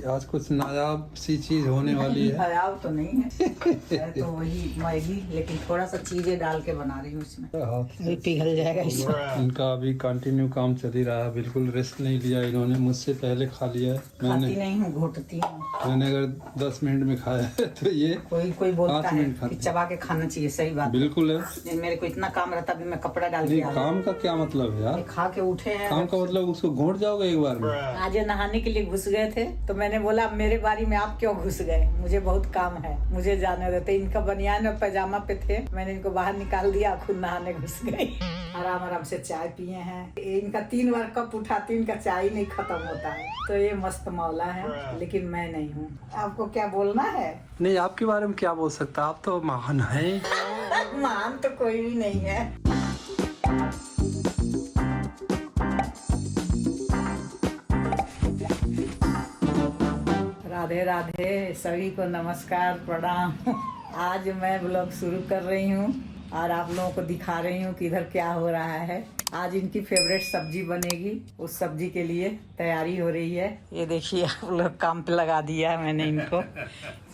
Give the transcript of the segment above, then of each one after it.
आज कुछ नायाब सी चीज होने वाली है। नायाब तो नहीं है तो वही मैगी, लेकिन थोड़ा सा चीजें डाल के बना रही हूँ इसमें, ये पिघल जाएगा इसमें। इनका अभी कंटिन्यू काम चल ही रहा है, बिल्कुल रेस्ट नहीं लिया इन्होंने। मुझसे पहले खा लिया है। खाती नहीं हूँ, घोटती हूँ। मैंने अगर 10 मिनट में खाया है तो ये कोई बोलता 5 है मिनट कि चबा के खाना चाहिए, सही बात बिल्कुल है। मेरे को इतना काम रहता, अभी मैं कपड़ा डाल नहीं, के काम का क्या मतलब है यार? खा के उठे हैं। काम का मतलब उसको घोट जाओगे एक बार में। आज नहाने के लिए घुस गए थे तो मैंने बोला मेरे बारी में आप क्यों घुस गए, मुझे बहुत काम है, मुझे जाने देते। इनका बनियान और पैजामा पे थे, मैंने इनको बाहर निकाल दिया, खुद नहाने घुस गई। आराम आराम से चाय पिए हैं। इनका 3 बार कप उठाती, इनका चाय नहीं खत्म होता है, तो ये मस्त मौला है, लेकिन मैं नहीं हूँ। आपको क्या बोलना है? नहीं, आपके बारे में क्या बोल सकता, आप तो महान है। महान तो कोई भी नहीं है। राधे राधे, सभी को नमस्कार प्रणाम। आज मैं ब्लॉग शुरू कर रही हूँ और आप लोगों को दिखा रही हूँ कि इधर क्या हो रहा है। आज इनकी फेवरेट सब्जी बनेगी, उस सब्जी के लिए तैयारी हो रही है। ये देखिए, आप लोग काम पे लगा दिया है मैंने इनको।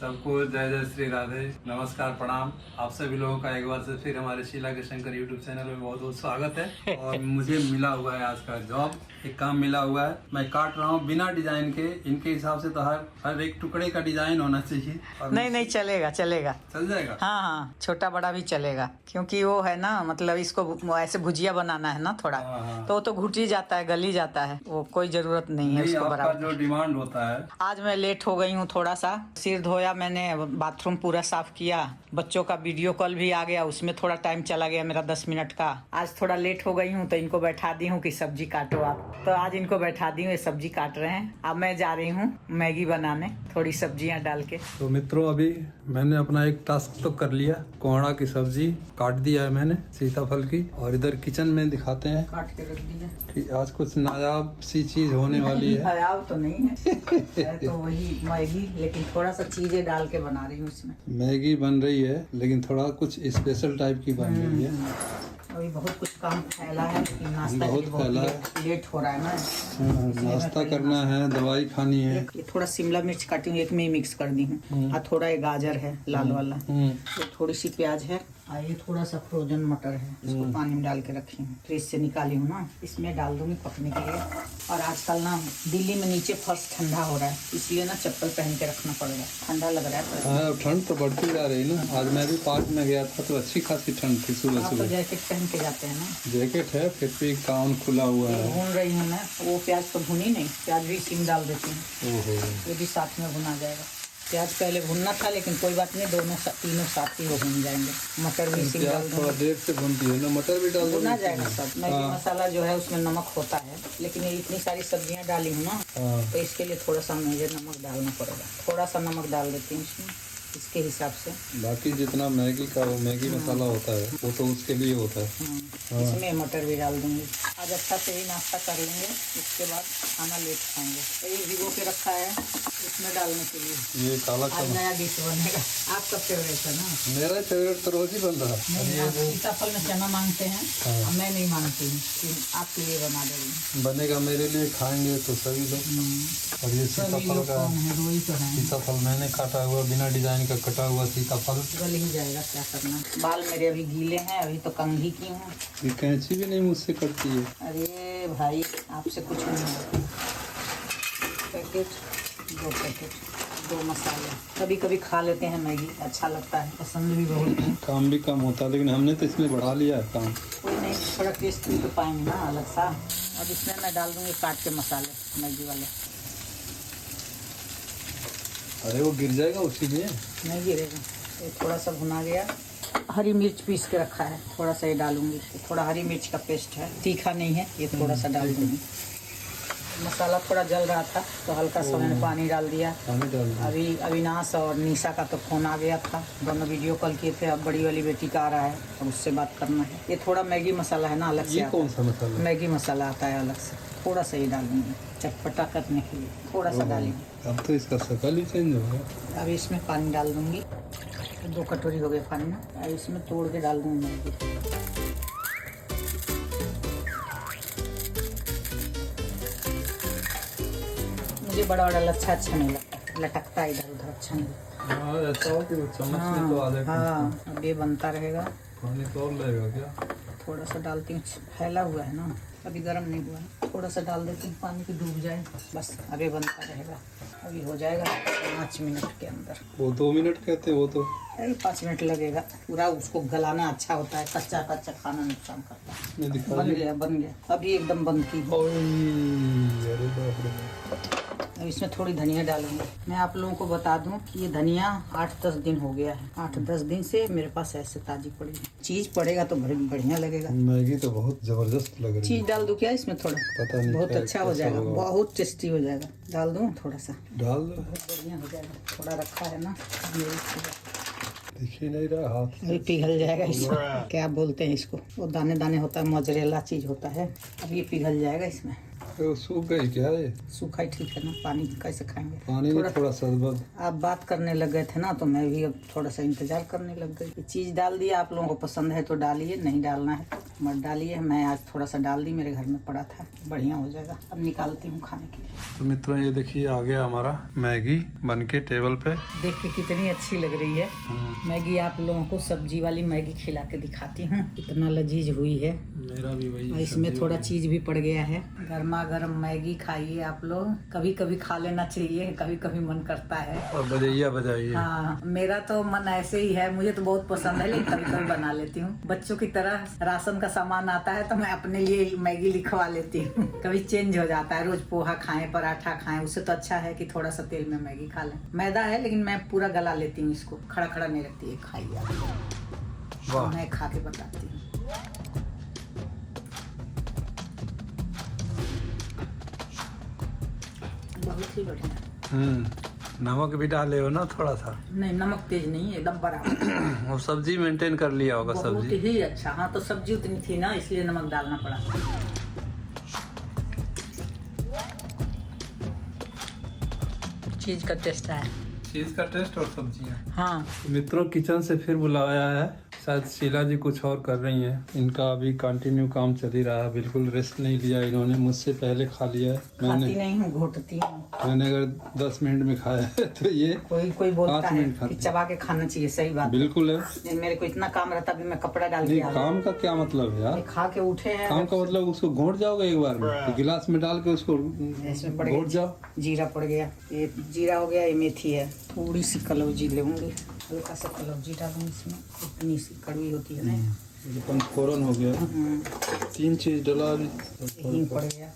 सबको जय जय श्री राधे, नमस्कार प्रणाम। आप सभी लोगों का एक बार से फिर हमारे शीला के शंकर यूट्यूब चैनल में बहुत बहुत स्वागत है। और मुझे मिला हुआ है आज का जॉब, एक काम मिला हुआ है। मैं काट रहा हूँ बिना डिजाइन के। इनके हिसाब से तो हर एक टुकड़े का डिजाइन होना चाहिए। और नहीं चलेगा, चल जाएगा। हाँ, छोटा बड़ा भी चलेगा, क्योंकि वो है ना, मतलब इसको ऐसे भुजिया बनाना है ना थोड़ा। हाँ। तो घुट ही जाता है, गल ही जाता है, वो कोई जरूरत नहीं है उसको बराबर। जो डिमांड होता है। आज मैं लेट हो गई हूँ थोड़ा सा, सिर धोया मैंने, बाथरूम पूरा साफ किया, बच्चों का वीडियो कॉल भी आ गया, उसमें थोड़ा टाइम चला गया मेरा 10 मिनट का। आज थोड़ा लेट हो गई हूँ तो इनको बैठा दी हूँ कि सब्जी काटो आप, तो आज इनको बैठा दी हूँ, ये सब्जी काट रहे हैं। अब मैं जा रही हूँ मैगी बनाने, थोड़ी सब्जियाँ डाल के। तो मित्रों, अभी मैंने अपना एक टास्क तो कर लिया, कोहड़ा की सब्जी काट दिया है मैंने, सीताफल की। और इधर किचन में दिखाते हैं काट के रख दिया कि आज कुछ नायाब सी चीज होने वाली है। नायाब तो नहीं है तो वही मैगी, लेकिन थोड़ा सा चीजें डाल के बना रही हूँ इसमें। मैगी बन रही है, लेकिन थोड़ा कुछ स्पेशल टाइप की बन रही है। अभी बहुत कुछ काम फैला है, नाश्ता बहुत फैला है, लेट हो रहा है ना। नाश्ता करना है, दवाई खानी है। ये थोड़ा शिमला मिर्च काटी हूँ, एक में ही मिक्स कर दी हूँ। और थोड़ा ये गाजर है लाल वाला, तो थोड़ी सी प्याज है, और ये थोड़ा सा फ्रोजन मटर है, इसको पानी में डाल के रखी हूँ, फ्रिज से निकाली हूँ ना, इसमें डाल दूंगी पकने के लिए। और आजकल ना दिल्ली में नीचे फर्स्ट ठंडा हो रहा है, इसलिए ना चप्पल पहन के रखना पड़ेगा, ठंडा लग रहा है। हाँ, ठंड तो बढ़ती जा रही है ना। आज मैं भी पार्क में गया था तो अच्छी खासी ठंड थी सुबह सुबह। जैकेट पहन के जाते हैं ना। जैकेट है, फिर भी कान खुला हुआ है। भून रही हूँ मैं, वो प्याज तो भुनी नहीं, प्याज भी सिम डाल देती हूँ, ये भी साथ में भुना जाएगा। प्याज पहले भुनना था, लेकिन कोई बात नहीं, तीनों साथ ही हो भुन जाएंगे। मटर भी सिम डाल थोड़ा देर से भुनती है ना, मटर भी डाल भुना जाएगा सब। मैगी मसाला जो है उसमें नमक होता है, लेकिन ये इतनी सारी सब्जियां डाली हूँ ना, तो इसके लिए थोड़ा सा मुझे नमक डालना पड़ेगा। थोड़ा सा नमक डाल देती हूँ इसमें, इसके हिसाब से। बाकी जितना मैगी का वो मैगी मसाला होता है वो तो उसके लिए होता है। इसमें मटर भी डाल दूंगी। आज अच्छा से ही नाश्ता कर लेंगे, उसके बाद खाना लेट खाएंगे। तो ये भिगो के रखा है इसमें डालने के लिए। ये काला आज नया डिश बनेगा, आपका फेवरेट है ना? मेरा फेवरेट तो रोज ही बन रहा है। सीताफल में चना मांगते हैं, मैं नहीं मांगती हूँ, आपके लिए बना दे रही हूँ। बनेगा मेरे लिए, खाएंगे तो सभी लोग। और ये सीताफल का, सीताफल मैंने काटा हुआ, बिना डिजाइन का कटा हुआ सीताफल। गल ही जाएगा, क्या करना। बाल मेरे अभी गीले हैं, अभी तो कंघी की हूँ। ये कैंची भी नहीं मुझसे कटती है। अरे भाई, आपसे कुछ नहीं होगा। पैकेट, 2 पैकेट, 2 मसाले। कभी कभी खा लेते हैं मैगी, अच्छा लगता है, पसंद भी बहुत है। काम भी कम होता है, लेकिन हमने तो इसमें बढ़ा लिया है काम। कोई नहीं, थोड़ा टेस्ट भी तो पाएंगे ना अलग सा। अब इसमें मैं डाल दूंगी काट के मसाले मैगी वाले। अरे वो गिर जाएगा उसी लिए। नहीं गिरेगा, ये थोड़ा सा भुना गया। हरी मिर्च पीस के रखा है, थोड़ा सा ये डालूंगी। थोड़ा हरी मिर्च का पेस्ट है, तीखा नहीं है, ये थोड़ा सा डाल दूंगी। मसाला थोड़ा जल रहा था तो हल्का सा मैंने पानी डाल दिया। अभी अविनाश और निशा का तो फोन आ गया था, दोनों वीडियो कॉल किए थे। अब बड़ी वाली बेटी का आ रहा है, अब उससे बात करना है। ये थोड़ा मैगी मसाला है ना, अलग से। कौन सा मसाला? मैगी मसाला आता है अलग से, थोड़ा सा ही डालूंगी चटपटा करने के लिए, थोड़ा सा डालेंगे। अब तो इसका शकल ही चेंज हो गया। अब इसमें पानी डाल दूंगी, 2 कटोरी हो गया पानी ना। अब इसमें तोड़ के डाल दूंगी मैगी। मुझे बड़ा बड़ा लच्छा अच्छा नहीं लगता, लटकता है इधर उधर, अच्छा नहीं लगता। हाँ ऐसा हो कि वो चम्मच में तो आ जाए। हाँ अब ये बनता रहेगा। पानी तो और लगेगा क्या? थोड़ा सा डालती हूँ, फैला हुआ है ना, अभी गर्म नहीं हुआ है, थोड़ा सा डाल देती हूँ पानी की डूब जाए बस। अभी बनता रहेगा, अभी हो जाएगा 5 मिनट के अंदर। वो 2 मिनट कहते हैं, वो तो अरे 5 मिनट लगेगा। पूरा उसको गलाना अच्छा होता है, कच्चा कच्चा खाना नुकसान करता है। मैं दिखा बन गया बन गया, अभी एकदम बंद की। अरे बाप रे। अब इसमें थोड़ी धनिया डालूंगी। मैं आप लोगों को बता दूं कि ये धनिया 8-10 दिन हो गया है, 8-10 दिन से मेरे पास ऐसे ताजी पड़ी है। चीज पड़ेगा तो बढ़िया लगेगा। मैगी तो बहुत जबरदस्त लग रही है। चीज डाल दूं क्या इसमें थोड़ा? पता नहीं, बहुत अच्छा हो जाएगा, होगा। बहुत टेस्टी हो जाएगा। डाल दूं थोड़ा सा? डाल दो, बहुत बढ़िया हो जाएगा। थोड़ा रखा है ना, दिख ही नहीं रहा हाथ। अभी पिघल जाएगा इसमें। क्या बोलते हैं इसको, वो दाने दाने होता है, मोजरेला चीज होता है। अब ये पिघल जाएगा इसमें। वो सूख गई क्या ये? सूखा ही ठीक है ना, पानी कैसे खाएंगे? पानी में थोड़ा शरबत। आप बात करने लग गए थे ना, तो मैं भी अब थोड़ा सा इंतजार करने लग गई। ये चीज डाल दिया, आप लोगों को पसंद है तो डालिए, नहीं डालना है तो मत डालिए। मैं आज थोड़ा सा डाल दी, मेरे घर में पड़ा था, बढ़िया हो जाएगा। अब निकालती हूँ खाने के लिए। तो मित्रों ये देखिए आ गया हमारा मैगी बनके टेबल पे। देख के कितनी अच्छी लग रही है मैगी। आप लोगों को सब्जी वाली मैगी खिला के दिखाती हूँ, कितना लजीज हुई है। मेरा भी वही। और इसमें थोड़ा चीज भी पड़ गया है। गर्मा गर्म मैगी खाइए आप लोग, कभी कभी खा लेना चाहिए, कभी कभी मन करता है। और बजाइया बजाइए। हाँ मेरा तो मन ऐसे ही है, मुझे तो बहुत पसंद है, लेकिन कभी कभी बना लेती हूँ। बच्चों की तरह राशन का सामान आता है तो मैं अपने लिए मैगी लिखवा लेती हूँ। कभी चेंज हो जाता है, रोज पोहा खाएं पराठा खाएं, उससे तो अच्छा है कि थोड़ा सा तेल में मैगी खा लें। मैदा है लेकिन मैं पूरा गला लेती हूँ इसको, खड़ा खड़ा नहीं रखती है। खाइए आप, मैं खा के बताती हूँ। बहुत ही बढ़िया। नमक भी डाले हो ना थोड़ा सा? नहीं नमक तेज नहीं है, एकदम बराबर। और सब्जी मेंटेन कर लिया होगा। बहुत सब्जी ही अच्छा। हाँ तो सब्जी उतनी थी ना, इसलिए नमक डालना पड़ा। चीज का टेस्ट है, चीज का टेस्ट और सब्जियाँ। हाँ। मित्रों किचन से फिर बुलाया है, शायद शीला जी कुछ और कर रही हैं। इनका अभी कंटिन्यू काम चल ही रहा है, बिल्कुल रेस्ट नहीं लिया इन्होंने। मुझसे पहले खा लिया है। खाती नहीं हूँ, घोटती हूँ। मैंने अगर 10 मिनट में खाया है तो ये कोई बोलता 5 है मिनट कि खाते। चबा के खाना चाहिए, सही बात। बिल्कुल है। नहीं, मेरे को इतना काम रहता, अभी मैं कपड़ा डाल नहीं के काम का क्या मतलब है यार? खा के उठे हैं। काम का मतलब उसको घोट जाओगे एक बार में, तो गिलास में डाल के उसको इसमें पड़ घोट गया जाओ। जीरा पड़ गया, ये जीरा हो गया, ये मेथी है। थोड़ी सी कलौजी लेंगे, हल्का सा कलौजी डालूंगी इसमें, इतनी सी कड़वी होती है ना। पंचफोरन हो गया, 3 चीज डला। हींग पड़ गया,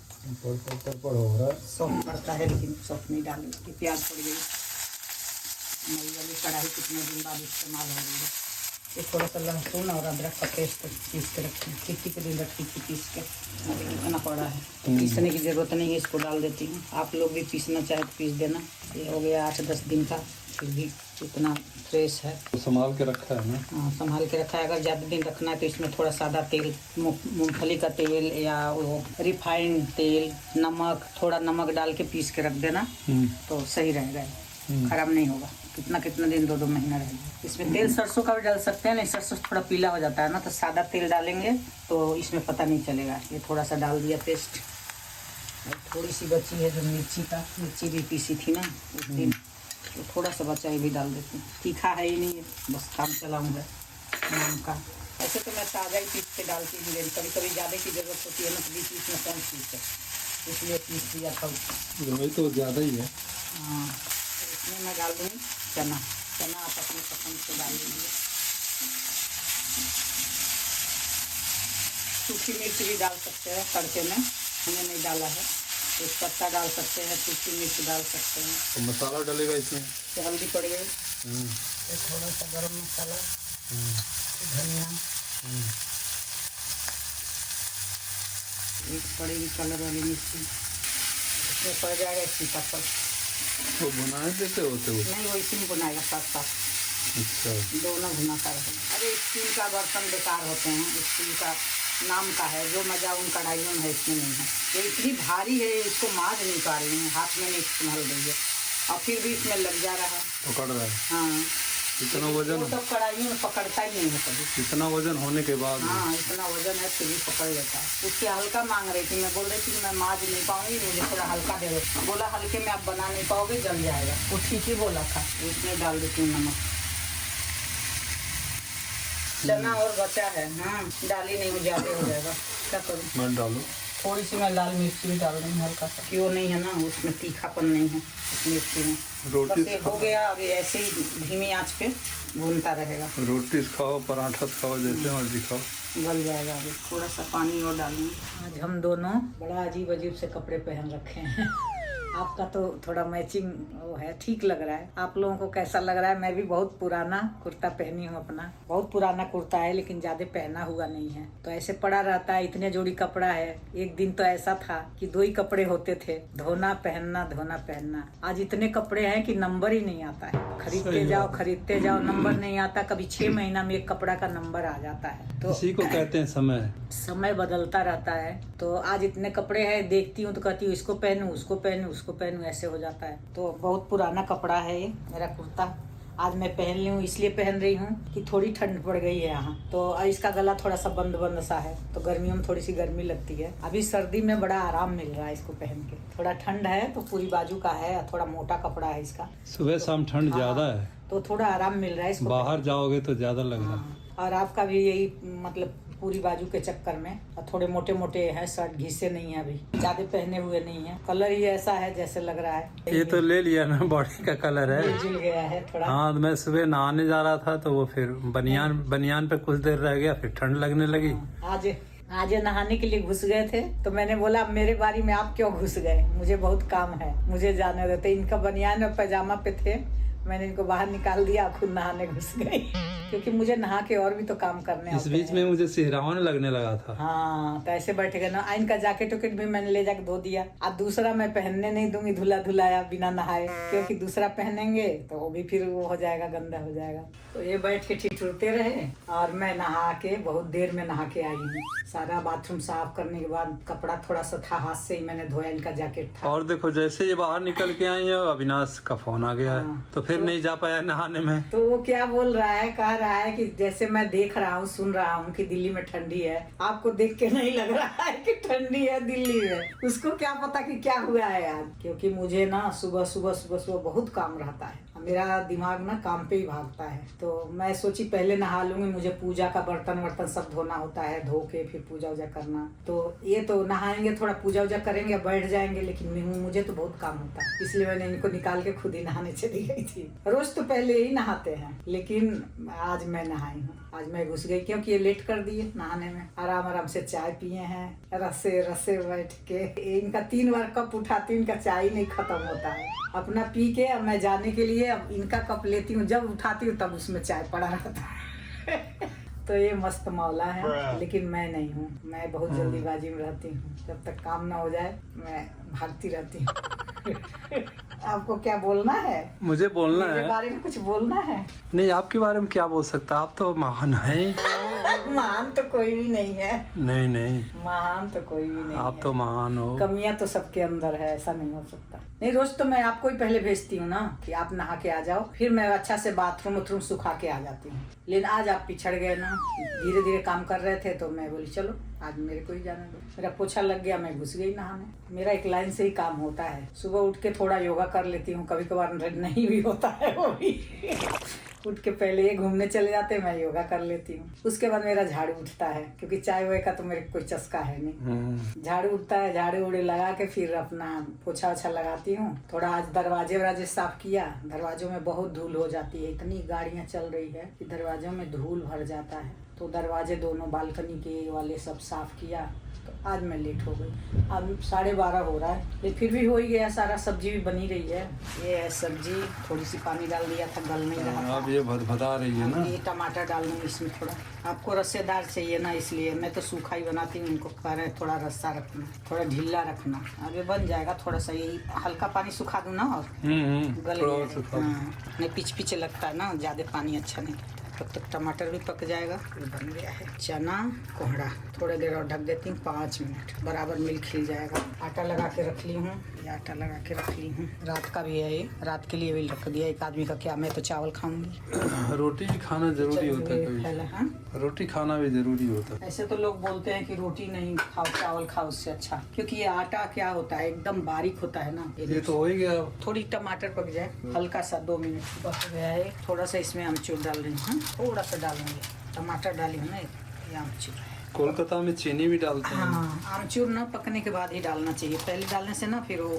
पड़ हो रहा है। सौंफ पड़ता है लेकिन सौंफ नहीं डाली। प्याज पड़ गई। नई वाली कढ़ाई कितने दिन बाद इस्तेमाल हो गई है। ये थोड़ा सा लहसुन और अदरक का पेस्ट पीस के रखी, कितनी के दिन रखी थी पीस के, इतना पड़ा है। पीसने की ज़रूरत नहीं है, इसको डाल देती हूँ। आप लोग भी पीसना चाहे तो पीस देना। ये हो गया 8-10 दिन का, फिर भी इतना फ्रेश है। तो संभाल के रखा है ना? हाँ संभाल के रखा है। अगर ज़्यादा दिन रखना है तो इसमें थोड़ा सादा तेल, मूंगफली का तेल या वो रिफाइंड तेल, नमक, थोड़ा नमक डाल के पीस के रख देना तो सही रहेगा, खराब नहीं होगा। कितना दिन 2-2 महीना रहेगा। इसमें तेल सरसों का भी डाल सकते हैं, नहीं सरसों थोड़ा पीला हो जाता है ना, तो सादा तेल डालेंगे तो इसमें पता नहीं चलेगा। ये थोड़ा सा डाल दिया पेस्ट। थोड़ी सी बची है जो मिर्ची भी पीसी थी ना उस दिन, तो थोड़ा सा बचा ये भी डाल देते हैं। तीखा है ही नहीं है, बस काम चलाऊँगा नाम का। ऐसे तो मैं ताज़ा ही पीस के डालती हूँ, लेकिन कभी कभी ज़्यादा की ज़रूरत होती है ना, तो बीच में कम पीस है, इसलिए पीस दिया था। वही तो ज़्यादा ही है। हाँ इसमें मैं डाल दूँगी चना आप अपने पसंद से डाल दीजिए। सूखी मिर्च भी डाल सकते हैं तड़के में, हमने नहीं डाला है। एक पत्ता डाल सकते हैं, सूखी मिर्च डाल सकते हैं। तो मसाला डलेगा इसमें? तो हल्दी पड़ गई, थोड़ा सा गरम मसाला, धनिया, एक पड़ेगी कलर वाली मिर्ची, इसमें पड़ जाएगा सीताफल। तो बनाए देते होते हो? नहीं वो इसी में बनाएगा साथ। अच्छा दोनों भुनाता रहेगा। अरे स्टील का बर्तन बेकार होते हैं, स्टील का नाम का है, जो मजा उन कढ़ाइयों में है इसमें नहीं है। ये इतनी भारी है, इसको मांझ नहीं पा रही है, हाथ में नहीं संभल रही है, और फिर भी इसमें लग जा रहा है, पकड़ रहा है। हाँ इतना वजन, वो तो कढ़ाई में पकड़ता ही नहीं है कभी। इतना वजन होने के बाद हाँ, इतना वजन है फिर भी पकड़ लेता है। उसकी हल्का मांग रही थी, मैं बोल रही थी कि मैं माज नहीं पाऊंगी, मुझे थोड़ा हल्का दे दो। बोला हल्के में आप बना नहीं पाओगे, जल जाएगा। वो ठीक ही बोला था। इसमें डाल देती हूँ नमक। चना और बचा है, हाँ डाली नहीं, ज्यादा हो जाएगा, क्या करूँ। मैं डालूँ थोड़ी सी मैं लाल मिर्ची भी डाल रही हूँ हल्का सा, क्यों नहीं है ना, उसमें तीखापन नहीं है मिर्ची में। रोटी बस ये हो गया, अभी ऐसे ही धीमी आंच पे भूनता रहेगा। रोटी से खाओ, पराठा से खाओ, जैसे मर्जी खाओ, गल जाएगा। अभी थोड़ा सा पानी और डालूंगी। आज हम दोनों बड़ा अजीब अजीब से कपड़े पहन रखे हैं। आपका तो थोड़ा मैचिंग वो है, ठीक लग रहा है। आप लोगों को कैसा लग रहा है? मैं भी बहुत पुराना कुर्ता पहनी हूँ अपना, बहुत पुराना कुर्ता है, लेकिन ज्यादा पहना हुआ नहीं है, तो ऐसे पड़ा रहता है। इतने जोड़ी कपड़ा है। एक दिन तो ऐसा था कि 2 ही कपड़े होते थे, धोना पहनना धोना पहनना। आज इतने कपड़े हैं कि नंबर ही नहीं आता है। खरीदते जाओ नंबर नहीं आता। कभी 6 महीना में एक कपड़ा का नंबर आ जाता है। तो इसी को कहते हैं समय बदलता रहता है। तो आज इतने कपड़े हैं, देखती हूँ तो कहती हूँ इसको पहनूं, उसको पहनूं, ऐसे हो जाता है। तो बहुत पुराना कपड़ा है ये मेरा कुर्ता। आज मैं पहन ली हूँ, इसलिए पहन रही हूँ कि थोड़ी ठंड पड़ गई है यहाँ, तो इसका गला थोड़ा सा बंद सा है, तो गर्मियों में थोड़ी सी गर्मी लगती है। अभी सर्दी में बड़ा आराम मिल रहा है इसको पहन के। थोड़ा ठंड है तो पूरी बाजू का है, थोड़ा मोटा कपड़ा है इसका। सुबह शाम ठंड ज्यादा है तो थोड़ा आराम मिल रहा है इसको। बाहर जाओगे तो ज्यादा लग रहा है। हाँ, और आपका भी यही मतलब पूरी बाजू के चक्कर में, और थोड़े मोटे मोटे हैं, शर्ट घिसे नहीं है, अभी ज्यादा पहने हुए नहीं है। कलर ही ऐसा है जैसे लग रहा है। ये तो ले लिया ना, बॉडी का कलर है, मिल गया है थोड़ा। हाँ, मैं सुबह नहाने जा रहा था तो वो फिर बनियान पे कुछ देर रह गया, फिर ठंड लगने लगी। आज नहाने के लिए घुस गए थे, तो मैंने बोला मेरे बारी में आप क्यों घुस गए, मुझे बहुत काम है, मुझे जाने देते। इनका बनियान और पैजामा पे थे, मैंने इनको बाहर निकाल दिया, खुद नहाने घुस गई। क्योंकि मुझे नहा के और भी तो काम करने इस बीच में मुझे सिहरावन लगने लगा था। हाँ, तो ऐसे बैठे गए ना। इनका जैकेट वैकेट भी मैंने ले जाके धो दिया। अब दूसरा मैं पहनने नहीं दूंगी धुलाया बिना नहाए, क्योंकि दूसरा पहनेंगे तो वो भी फिर वो हो जाएगा, गंदा हो जाएगा। तो ये बैठ के ठिठुरते रहे, और मैं नहा के बहुत देर में नहा के आई हूँ। सारा बाथरूम साफ करने के बाद कपड़ा थोड़ा सा था, हाथ से ही मैंने धोया, इनका जैकेट था। और देखो जैसे ये बाहर निकल के आई है, अविनाश का फोन आ गया है, तो फिर नहीं जा पाया नहाने में। तो वो क्या बोल रहा है, कह रहा है कि जैसे मैं देख रहा हूँ, सुन रहा हूँ कि दिल्ली में ठंडी है, आपको देख के नहीं लग रहा है कि ठंडी है दिल्ली में। उसको क्या पता कि क्या हुआ है आज, क्योंकि मुझे ना सुबह बहुत काम रहता है। मेरा दिमाग ना काम पे ही भागता है। तो मैं सोची पहले नहा लूंगी, मुझे पूजा का बर्तन सब धोना होता है, धो के फिर पूजा वूजा करना। तो ये तो नहाएंगे, थोड़ा पूजा वूजा करेंगे, बैठ जाएंगे, लेकिन मुझे तो बहुत काम होता है, इसलिए मैंने इनको निकाल के खुद ही नहाने चली गई थी। रोज तो पहले ही नहाते हैं, लेकिन आज मैं नहाई हूँ। आज मैं घुस गई क्योंकि ये लेट कर दिए नहाने में। आराम से चाय पिए हैं, रस्से बैठ के। इनका 3 बार कप उठाती हूँ, इनका चाय नहीं खत्म होता है। अपना पी के अब मैं जाने के लिए अब इनका कप लेती हूँ, जब उठाती हूँ तब उसमें चाय पड़ा रहता है। तो ये मस्त मौला है, लेकिन मैं नहीं हूँ। मैं बहुत जल्दीबाजी में रहती हूँ, जब तक काम ना हो जाए मैं भागती रहती हूँ। आपको क्या बोलना है? मुझे बोलना है, मेरे बारे में कुछ बोलना है? नहीं, आपके बारे में क्या बोल सकता, आप तो महान है। महान तो कोई भी नहीं है। नहीं, महान तो कोई भी नहीं आप है। तो महान हो। कमियां तो सबके अंदर है, ऐसा नहीं हो सकता। नहीं, रोज तो मैं आपको ही पहले भेजती हूँ ना कि आप नहा के आ जाओ, फिर मैं अच्छा से बाथरूम सुखा के आ जाती हूँ। लेकिन आज आप पिछड़ गए ना, धीरे धीरे काम कर रहे थे, तो मैं बोली चलो आज मेरे को ही जाने दो। मेरा पोछा लग गया, मैं घुस गई नहाने। मेरा एक लाइन से ही काम होता है। सुबह उठ के थोड़ा योगा कर लेती हूँ, कभी कभार नहीं भी होता है वो भी। उठ के पहले ये घूमने चले जाते हैं, मैं योगा कर लेती हूँ। उसके बाद मेरा झाड़ू उठता है, क्योंकि चाय वाय का तो मेरे कोई चस्का है नहीं। झाड़ू उठता है, झाड़ू उड़े लगा के फिर अपना पोछा ओछा लगाती हूँ। थोड़ा आज दरवाजे साफ किया, दरवाजों में बहुत धूल हो जाती है, इतनी गाड़ियाँ चल रही है कि दरवाजों में धूल भर जाता है। तो दरवाजे दोनों बालकनी के वाले सब साफ किया। तो आज मैं लेट हो गई, अब 12:30 हो रहा है, लेकिन फिर भी हो ही गया सारा। सब्जी भी बनी रही है, ये है सब्जी, थोड़ी सी पानी डाल दिया था, गल नहीं रहा था। अब ये भदभदा रही है ना। ये टमाटर डाल दूँगी इसमें थोड़ा। आपको रस्सेदार चाहिए ना, इसलिए मैं तो सूखा ही बनाती हूँ। इनको कह रहे थोड़ा रस्सा रखना, थोड़ा ढीला रखना। अब ये बन जाएगा, थोड़ा सा यही हल्का पानी सुखा दूँ ना, और गल जाएगा। नहीं, पिच लगता है ना, ज़्यादा पानी अच्छा नहीं। तब तक टमाटर भी पक जाएगा। ये बन गया है चना कोहड़ा, थोड़ी देर और ढक देती हूँ, 5 मिनट, बराबर मिल खिल जाएगा। आटा लगा के रख ली हूँ, ये आटा लगा के रख ली हूँ, रात का भी है ये, रात के लिए भी रख दिया। एक आदमी का क्या, मैं तो चावल खाऊंगी। रोटी भी खाना जरूरी होता है कभी। हाँ? रोटी खाना भी जरूरी होता है। ऐसे तो लोग बोलते हैं कि रोटी नहीं खाओ, चावल खाओ, उससे अच्छा, क्योंकि ये आटा क्या होता है, एकदम बारीक होता है ना। ये तो हो ही गया। थोड़ी टमाटर पक जाए, हल्का सा 2 मिनट पक गया है। थोड़ा सा इसमें अमचूर डाल रही हूँ, थोड़ा सा डालूंगी, टमाटर डाली हूँ ना, ये अमचूर है। कोलकाता में चीनी भी डालते हैं। हाँ, आमचूर ना पकने के बाद ही डालना चाहिए, पहले डालने से ना फिर वो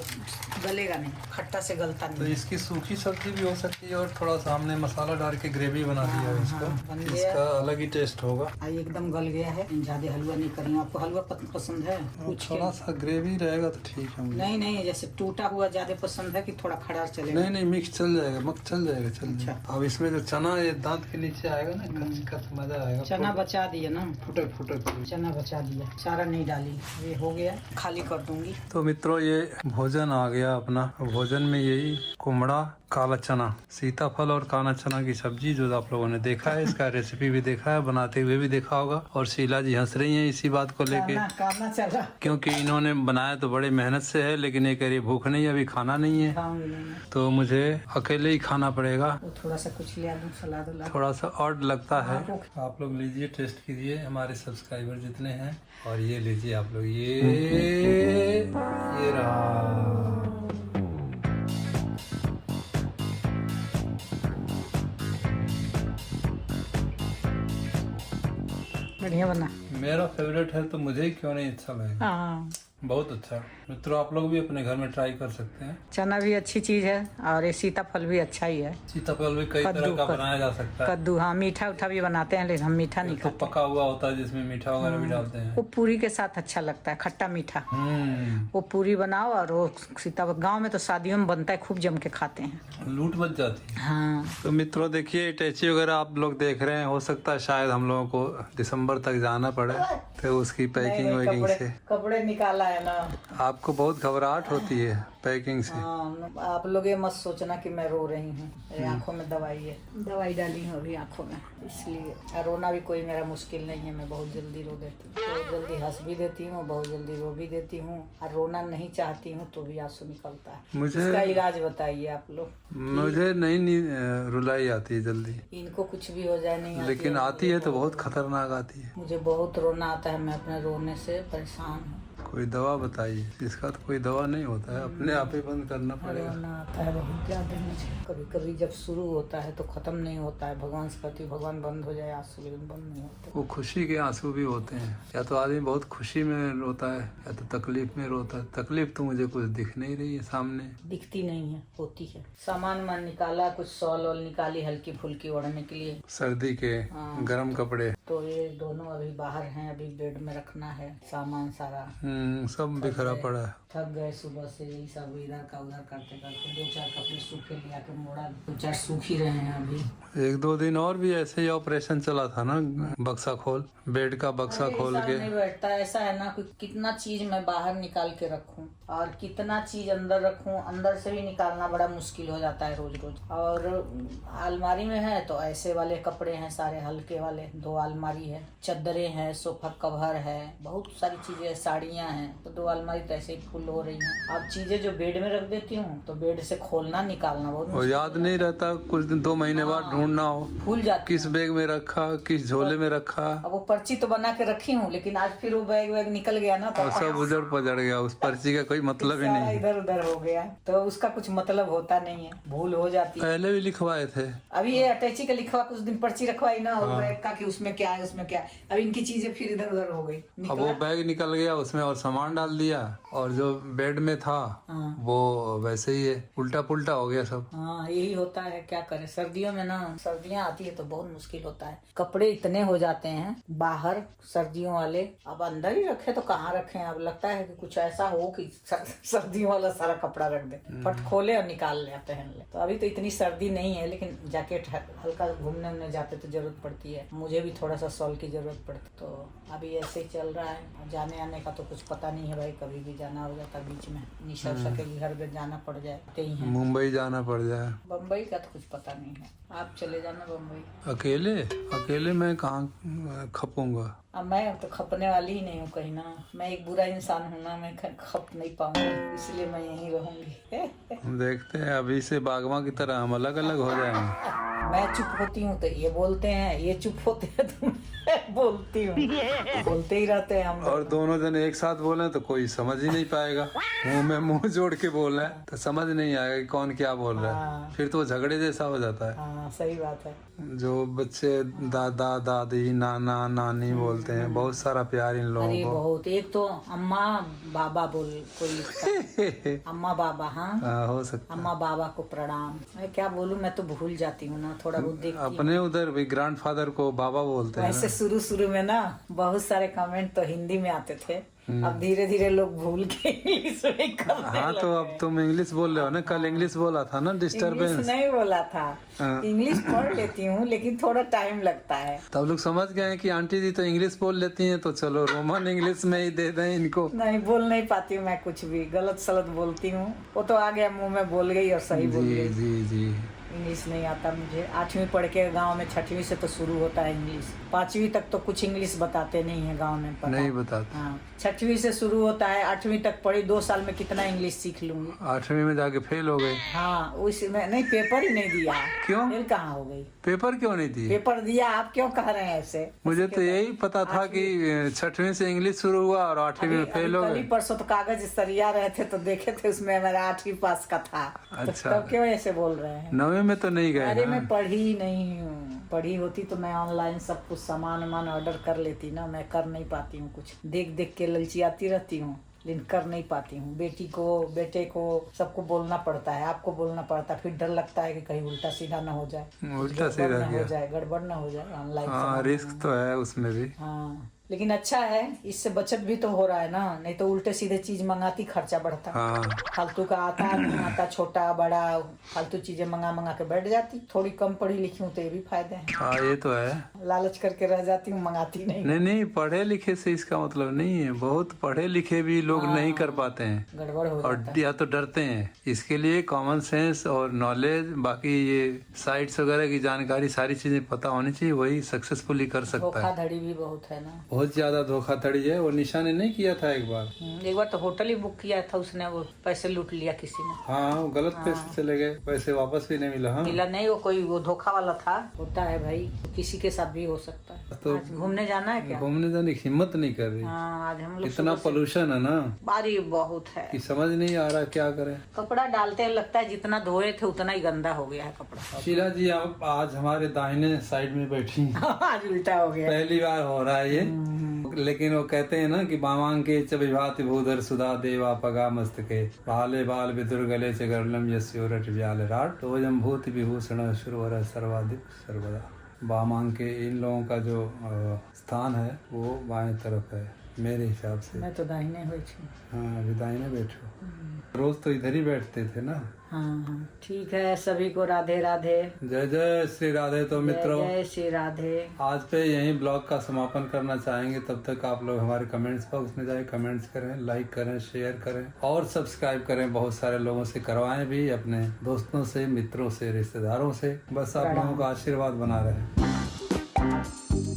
गलेगा नहीं, खट्टा से गलता तो नहीं। इसकी सूखी सब्जी भी हो सकती है और थोड़ा सा हमने मसाला डाल के ग्रेवी बना दिया है इसका। बन गया। इसका अलग ही टेस्ट होगा। ये एकदम गल गया है, ज्यादा हलवा नहीं करेंगे। आपको हलवा पसंद है? कुछ थोड़ा सा ग्रेवी रहेगा तो ठीक है मुझे। नहीं, जैसे टूटा हुआ ज्यादा पसंद है कि थोड़ा खड़ा चलेगा? नहीं, मिक्स चल जाएगा, चल जाएगा। अब इसमें जो चना ये दांत के नीचे आएगा ना, कच मजा आएगा। चना बचा दिया ना, फुटक चना बचा दिया, सारा नहीं डाली। ये हो गया, खाली कर दूंगी। तो मित्रों ये भोजन आ गया अपना। भोजन में यही कुमड़ा, काला चना, सीताफल और काला चना की सब्जी जो आप लोगों ने देखा है, इसका रेसिपी भी देखा है, बनाते हुए भी देखा होगा। और शीला जी हंस रही हैं इसी बात को लेके, खाना चला, क्योंकि इन्होंने बनाया तो बड़े मेहनत से है, लेकिन ये कह रही भूख नहीं है, अभी खाना नहीं है, तो मुझे अकेले ही खाना पड़ेगा। थोड़ा सा कुछ ले आलू, सलाद उलाद। थोड़ा सा ऑड लगता है। आप लोग लीजिए, टेस्ट कीजिए, हमारे सब्सक्राइबर जितने हैं। और ये लीजिए आप लोग, ये रहा। बढ़िया बना, मेरा फेवरेट है तो मुझे ही क्यों नहीं अच्छा लगेगा। हाँ, बहुत अच्छा। मित्रों आप लोग भी अपने घर में ट्राई कर सकते हैं। चना भी अच्छी चीज है और ये सीताफल भी अच्छा ही है। सीताफल भी कई तरह का बनाया जा सकता है। कद्दू, हाँ, मीठा उठा भी बनाते हैं, लेकिन हम मीठा नहीं तो खाते। पका हुआ होता है जिसमें मीठा वगैरह भी डालते हैं। वो पूरी के साथ अच्छा लगता है, खट्टा मीठा। वो पूरी बनाओ और वो सीताफल, गाँव में तो शादियों में बनता है, खूब जम के खाते हैं, लूट बच जाती है। हाँ। तो मित्रों देखिए, इटैची वगैरह आप लोग देख रहे हैं, हो सकता है शायद हम लोगों को दिसंबर तक जाना पड़े, तो उसकी पैकिंग वैकिंग से कपड़े निकाला है ना। आपको बहुत घबराहट होती है पैकिंग से। हाँ, आप लोग ये मत सोचना कि मैं रो रही हूँ, मेरी आंखों में दवाई है, दवाई डाली हूँ अभी आंखों में, इसलिए। रोना भी कोई मेरा मुश्किल नहीं है, मैं बहुत जल्दी रो देती हूँ, बहुत जल्दी हंस भी देती हूँ, बहुत जल्दी रो भी देती हूँ, और रोना नहीं चाहती हूँ तो भी आंसू निकलता है। मुझे इसका इलाज बताइए आप लोग। मुझे नहीं रुलाई आती है जल्दी, इनको कुछ भी हो जाए नहीं आती, लेकिन आती है तो बहुत खतरनाक आती है। मुझे बहुत रोना आता है, मैं अपने रोने से परेशान हूँ। कोई दवा बताइए, इसका तो कोई दवा नहीं होता है, अपने आप ही बंद करना पड़ेगा। रोना आता है बहुत ज्यादा मुझे, कभी कभी जब शुरू होता है तो खत्म नहीं होता है। भगवान से कहती हूँ भगवान बंद हो जाए आंसू, लेकिन बंद नहीं होते। वो खुशी के आंसू भी होते हैं, या तो आदमी बहुत खुशी में रोता है या तो तकलीफ में रोता है। तकलीफ तो मुझे कुछ दिख नहीं रही है सामने, दिखती नहीं है, होती है। सामान मन निकाला, कुछ शॉल वॉल निकाली हल्की फुल्की ओढ़ने के लिए, सर्दी के गर्म कपड़े। तो ये दोनों अभी बाहर हैं, अभी बेड में रखना है सामान सारा। सब बिखरा पड़ा है। थक गए सुबह से, यही सब इधर का उधर करते करते। 2-4 कपड़े सूखे लिया के मोड़ा, 2-4 सूख ही रहे हैं अभी। 1-2 दिन और भी ऐसे ही ऑपरेशन चला था ना, बक्सा खोल, बेड का बक्सा खोल के। नहीं बैठता, ऐसा है ना, कितना चीज मैं बाहर निकाल के रखूं और कितना चीज अंदर रखूं, अंदर से भी निकालना बड़ा मुश्किल हो जाता है रोज रोज। और अलमारी में है तो ऐसे वाले कपड़े हैं सारे हल्के वाले, 2 अलमारी है, चद्दरें हैं, सोफा कवर है, बहुत सारी चीजें, साड़ियां हैं, तो 2 अलमारी तो ऐसे ही फुल हो रही हैं। अब चीजें जो बेड में रख देती हूँ तो बेड से खोलना निकालना बहुत वो याद नहीं रहता, कुछ दिन 2 महीने बाद ढूंढना हो, भूल जाती किस बैग में रखा, किस झोले में रखा। अब वो पर्ची तो बना के रखी हूँ, लेकिन आज फिर वो बैग वैग निकल गया ना, तो और सब उजड़ पजड़ गया, उस पर्ची का कोई मतलब ही नहीं। इधर उधर हो गया, तो उसका कुछ मतलब होता नहीं है, भूल हो जाती है। पहले भी लिखवाए थे, अभी ये अटैची का लिखवा, कुछ दिन पर्ची रखवाई ना, और बैग का कि उसमें क्या है उसमें क्या है। अब इनकी चीजें फिर इधर उधर हो गई। अब वो बैग निकल गया, उसमें और सामान डाल दिया, और जो बेड में था वो वैसे ही है, उल्टा पुल्टा हो गया सब। हाँ, यही होता है, क्या करें। सर्दियों में ना, सर्दियाँ आती है तो बहुत मुश्किल होता है, कपड़े इतने हो जाते हैं बाहर सर्दियों वाले, अब अंदर ही रखे तो कहाँ रखें। अब लगता है कि कुछ ऐसा हो कि सर्दियों वाला सारा कपड़ा रख दे, फट खोले और निकाल ले पहन ले। तो अभी तो इतनी सर्दी नहीं है, लेकिन जैकेट हल्का घूमने उमने जाते तो जरूरत पड़ती है, मुझे भी थोड़ा सा शॉल की जरूरत पड़ती। तो अभी ऐसे ही चल रहा है, जाने आने का तो कुछ पता नहीं है भाई, कभी भी जाना हो जाता बीच में, निशा उषा के घर में जाना पड़ जाए कहीं है। मुंबई जाना पड़ जाए। बम्बई का तो कुछ पता नहीं है, आप चले जाना बम्बई। अकेले मैं कहाँ खपूंगा। अब मैं तो खपने वाली ही नहीं हूँ कहीं ना, मैं एक बुरा इंसान हूँ ना, मैं खप नहीं पाऊंगी, इसलिए मैं यहीं रहूंगी। हम देखते हैं, अभी से बागवा की तरह हम अलग अलग हो जाएंगे। मैं चुप होती हूँ तो ये बोलते हैं, ये चुप होते हैं तो मैं बोलती हूँ, बोलते ही रहते हैं हम। और दोनों जने एक साथ बोले तो कोई समझ ही नहीं पाएगा। मुंह में मुंह जोड़ के बोल रहे हैं तो समझ नहीं आएगा कि कौन क्या बोल रहा है, फिर तो झगड़े जैसा हो जाता है। हाँ सही बात है। जो बच्चे दादा दादी नाना नानी बोलते हैं, बहुत सारा प्यार इन लोगों अरे को। बहुत, एक तो अम्मा बाबा बोल कोई लिखता है। अम्मा बाबा, हाँ हो सकता है। अम्मा बाबा को प्रणाम। मैं क्या बोलूँ, मैं तो भूल जाती हूँ ना, थोड़ा बहुत देखती हूँ। अपने उधर भी ग्रैंडफादर को बाबा बोलते हैं। वैसे शुरू में ना बहुत सारे कमेंट तो हिंदी में आते थे, अब धीरे धीरे लोग भूल के इंग्लिश में करने हाँ तो अब तुम इंग्लिश बोल रहे हो ना, कल इंग्लिश बोला था ना, डिस्टरबेंस। इंग्लिश नहीं बोला था, इंग्लिश पढ़ लेती हूँ लेकिन थोड़ा टाइम लगता है। तब लोग समझ गए कि आंटी जी तो इंग्लिश बोल लेती हैं, तो चलो रोमन इंग्लिश में ही दे दें इनको। नहीं बोल नहीं पाती हूँ मैं, कुछ भी गलत सलत बोलती हूँ, वो तो आ गया मुंह में, बोल गई और सही बोल जी गई। जी जी। इंग्लिश नहीं आता मुझे, 8वीं पढ़ के गांव में, 6वीं से तो शुरू होता है इंग्लिश, 5वीं तक तो कुछ इंग्लिश बताते नहीं है गांव में, पता नहीं बताते। हाँ 6वीं से शुरू होता है, 8वीं तक पढ़ी, 2 साल में कितना इंग्लिश सीख लूंगी। 8वीं में जाके फेल हो गए। हाँ उसमें नहीं, पेपर ही नहीं दिया। क्यों? फेल कहाँ हो गई? पेपर क्यों नहीं दिए? पेपर दिया, आप क्यों कह रहे हैं ऐसे? मुझे तो यही पता था कि 6वीं से इंग्लिश शुरू हुआ और 8वीं में फेल हो गए। परसों तो कागज सरिया रहे थे तो देखे थे, उसमें मेरा 8वीं पास का था। अच्छा। तब क्यों ऐसे बोल रहे हैं? 9वीं में तो नहीं गए अरे ना? मैं पढ़ी ही नहीं हूँ, पढ़ी होती तो मैं ऑनलाइन सब कुछ सामान ऑर्डर कर लेती ना, मैं कर नहीं पाती हूँ कुछ, देख देख के ललचियाती रहती हूँ लेकिन कर नहीं पाती हूँ। बेटी को बेटे को सबको बोलना पड़ता है, आपको बोलना पड़ता है, फिर डर लगता है कि कहीं उल्टा सीधा ना हो जाए, उल्टा सीधा हो जाए, गड़बड़ ना हो जाए ऑनलाइन। हाँ रिस्क तो है उसमें भी। हाँ लेकिन अच्छा है, इससे बचत भी तो हो रहा है ना, नहीं तो उल्टे सीधे चीज मंगाती खर्चा बढ़ता। हाँ फालतू का आता नहीं आता, छोटा बड़ा फालतू चीजें मंगा के बैठ जाती। थोड़ी कम पढ़ी लिखी हूँ तो ये भी फायदे हैं। हाँ ये तो है। लालच करके रह जाती हूँ, मंगाती नहीं। नहीं पढ़े लिखे से इसका मतलब नहीं है, बहुत पढ़े लिखे भी लोग नहीं कर पाते हैं, गड़बड़ हो और जाता है। या तो डरते हैं। इसके लिए कॉमन सेंस और नॉलेज, बाकी ये साइट्स वगैरह की जानकारी, सारी चीजें पता होनी चाहिए, वही सक्सेसफुली कर सकता है। धोखाधड़ी भी बहुत है ना, बहुत ज्यादा धोखाधड़ी है। वो निशा ने नहीं किया था एक बार? एक बार तो होटल ही बुक किया था उसने, वो पैसे लूट लिया किसी ने। हाँ वो गलत पैसे चले गए, पैसे वापस भी नहीं मिला। हाँ मिला नहीं, वो कोई वो धोखा वाला था। होता है भाई, किसी के साथ भी हो सकता है। तो आज घूमने जाना है क्या? घूमने जाने की हिम्मत नहीं कर रही। हाँ आज हम लोग इतना पोल्यूशन है ना बारी बहुत है कि समझ नहीं आ रहा क्या करें। कपड़ा डालते हैं, लगता है जितना धोए थे उतना ही गंदा हो गया है कपड़ा। शीला जी आप आज हमारे दाहिने साइड में बैठी हैं। आज उल्टा हो गया। पहली बार हो रहा है ये, लेकिन वो कहते हैं ना कि बामांके च विभाति भूधर सुधा देवा पगा मस्तके भाले बाल विदुर्गले च गर्लम यस्योरट व्याल राट तो जम भूत विभूषण शुरवर सर्वाधिक सर्वदा। बामांके इन लोगों का जो स्थान है वो बाएं तरफ है मेरे हिसाब से। मैं तो दाहिने हुई थी। हाँ अभी दाहिने बैठो, रोज तो इधर ही बैठते थे ना। हाँ ठीक है, सभी को राधे राधे। जय जय श्री राधे। तो मित्रों जय श्री राधे। आज पे यही ब्लॉग का समापन करना चाहेंगे, तब तक आप लोग हमारे कमेंट्स बॉक्स में जाए, कमेंट्स करें, लाइक करें, शेयर करें और सब्सक्राइब करें। बहुत सारे लोगों से करवाएं भी, अपने दोस्तों से, मित्रों से, रिश्तेदारों से। बस आप लोगों का आशीर्वाद बना रहे।